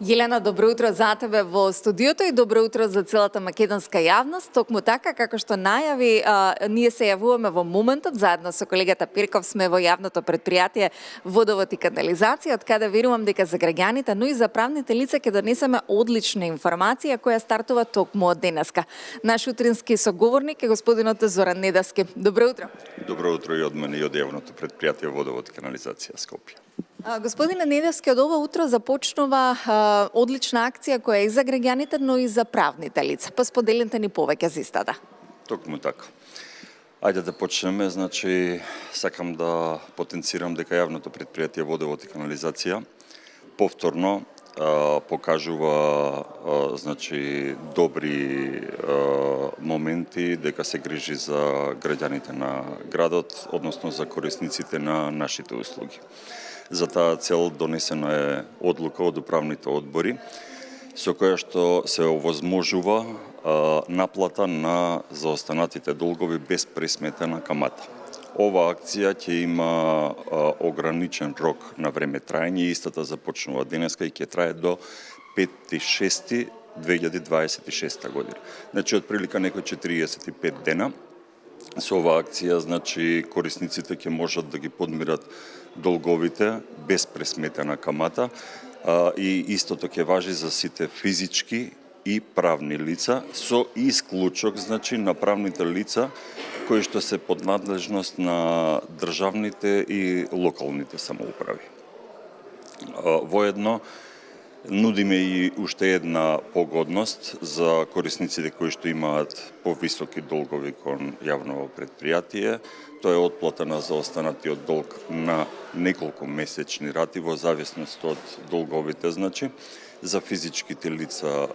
Елена, добро утро за тебе во студиото и добро утро за целата македонска јавност. Токму така, како што најави, ние се јавуваме во моментот, заедно со колегата Пирков сме во јавното предпријатие Водовод и канализација, од каде верувам дека за граѓаните, но и за правните лица ќе донесеме одлична информација која стартува токму од денеска. Наш утрински соговорник е господинот Зоран Недевски. Добро утро. Добро утро и од мене и од јавното предпријатие Водовод и канализација Скопје. Господине Недевски, од ова утро започнува одлична акција која е и за граѓаните, но и за правните лица. Па споделете ни повеќе за истата. Токму така. Ајде да почнеме, значи сакам да потенцирам дека јавното предпријатие Водовод и канализација повторно покажува значи добри моменти, дека се грижи за граѓаните на градот, односно за корисниците на нашите услуги. За таа цел донесена е одлука од управните одбори, со која што се овозможува наплата на заостанатите долгови без пресметана камата. Ова акција ќе има ограничен рок на време траење и истата започнува денеска и ќе трае до 5.6.2026 година. Значи, отприлика некои 45 дена. Со оваа акција, значи, корисниците ќе можат да ги подмират долговите без пресметена камата и истото ќе важи за сите физички и правни лица, со исклучок, значи, на правните лица кои што се под надлежност на државните и локалните самоуправи. Воедно, нудиме и уште една погодност за корисниците кои што имаат повисоки долгови кон јавно предпријатие. Тоа е отплата на заостанатиот долг на неколку месечни рати во зависност од долговите, значи. За физичките лица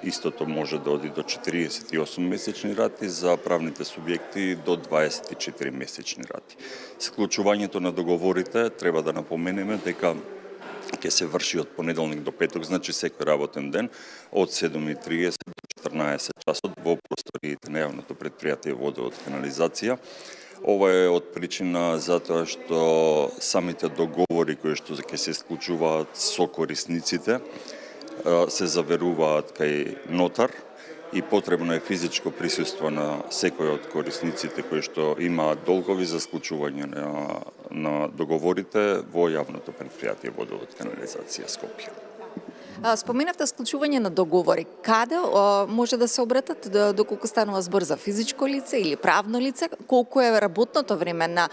истото може да оди до 48 месечни рати, за правните субјекти до 24 месечни рати. Склучувањето на договорите треба да напоменеме дека ќе се врши од понеделник до петок, значи секој работен ден, од 7:30 до 14 часот во просториите на јавното предпријатие Водовод и канализација. Ова е од причина затоа што самите договори кои што ќе се склучуваат со корисниците се заверуваат кај нотар и потребно е физичко присуство на секој од корисниците кои што имаат долгови за склучување на договорите во јавното предпријатие Водовод и канализација Скопје. Споменавте склучување на договори. Каде може да се обратат доколку станува збор за физичко лице или правно лице? Колку е работното време на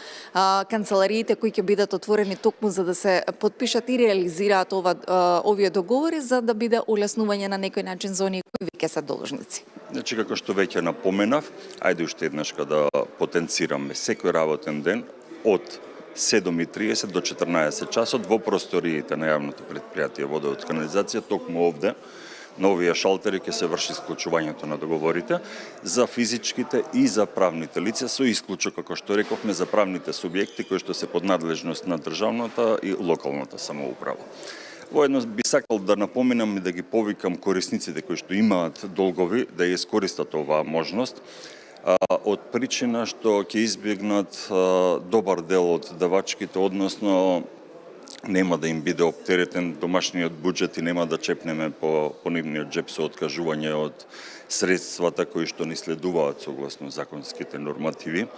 канцелариите кои ќе бидат отворени токму за да се подпишат и реализираат овие договори за да биде улеснување на некој начин за оние кои веќе се должници? Значи, како што веќе напоменав, ајде уште еднашка да потенцираме секој работен ден од 7:30 до 14 часот во просториите на јавното предпријатие Водовод и канализација, токму овде на овие шалтери ќе се врши склучувањето на договорите за физичките и за правните лица, со исклучок, како што рековме, за правните субјекти кои што се под надлежност на државната и локалната самоуправа. Воедно би сакал да напоменам и да ги повикам корисниците кои што имаат долгови да ја искористат оваа можност, од причина што ќе избегнат добар дел од давачките, односно нема да им биде оптеретен домашниот буџет и нема да чепнеме по нивниот джеп со откажување од средствата кои што ни следуваат согласно законските нормативи.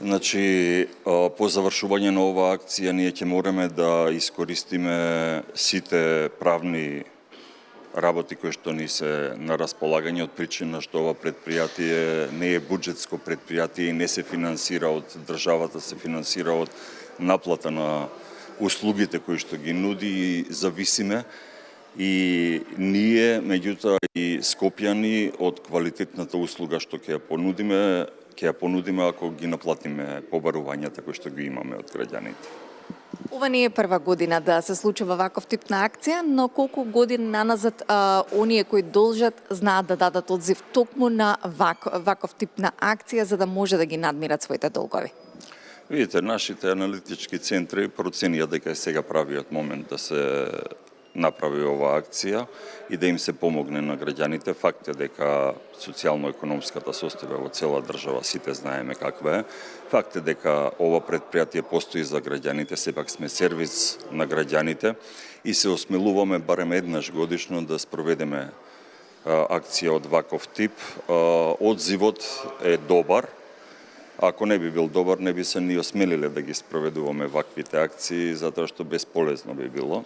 Значи, по завршување на оваа акција ние ќе мораме да искористиме сите правни работи кои што ни се на располагање, од причина што ова предпријатие не е буџетско предпријатие и не се финансира од државата, се финансира од наплата на услугите кои што ги нуди и зависиме и ние, меѓутоа и скопјани, од квалитетната услуга што ќе ја понудиме ако ги наплатиме побарувањата кои што ги имаме од граѓаните. Ова не е прва година да се случува ваков тип на акција, но колку години наназад оние кои должат знаат да дадат одзив токму на ваков тип на акција за да може да ги надмират своите долгови? Видите, нашите аналитички центри проценија дека е сега правиот момент да се направи оваа акција и да им се помогне на граѓаните. Факт е дека социјално-економската состојба во цела држава сите знаеме каква е. Факт е дека ова предпријатие постои за граѓаните, сепак сме сервис на граѓаните и се осмелуваме барем еднаш годишно да спроведеме акција од ваков тип. Одзивот е добар. Ако не би бил добар, не би се ни осмелиле да ги спроведуваме ваквите акции, затоа што безполезно би било.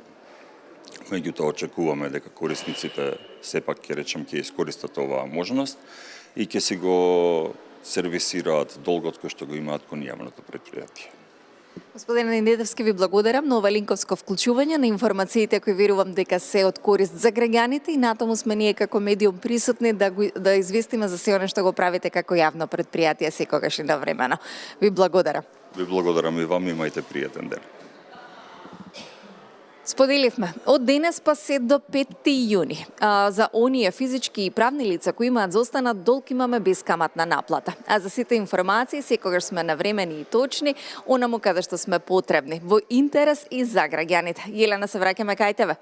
Меѓутоа очекуваме дека корисниците сепак ќе речем ќе искористат оваа можност и ќе си го сервисираат долгот кој што го имаат кон јавното предпријатие. Господине Недевски, ви благодарам на ова линковско вклучување на информациите кои верувам дека се од корист за граѓаните и натаму сме ние како медиум присутни да известиме за се оно што го правите како јавно предпријатие секогаш и навремено. Ви благодарам. Ви благодарам и вам, имајте пријатен ден. Споделивме од денес па се до 5 јуни. За оние физички и правни лица кои имаат зостанат долг имаме бескаматна наплата. А за сите информации секогаш сме навремени и точни, онаму каде што сме потребни, во интерес и за граѓаните. Јелена, се враќаме кај тебе.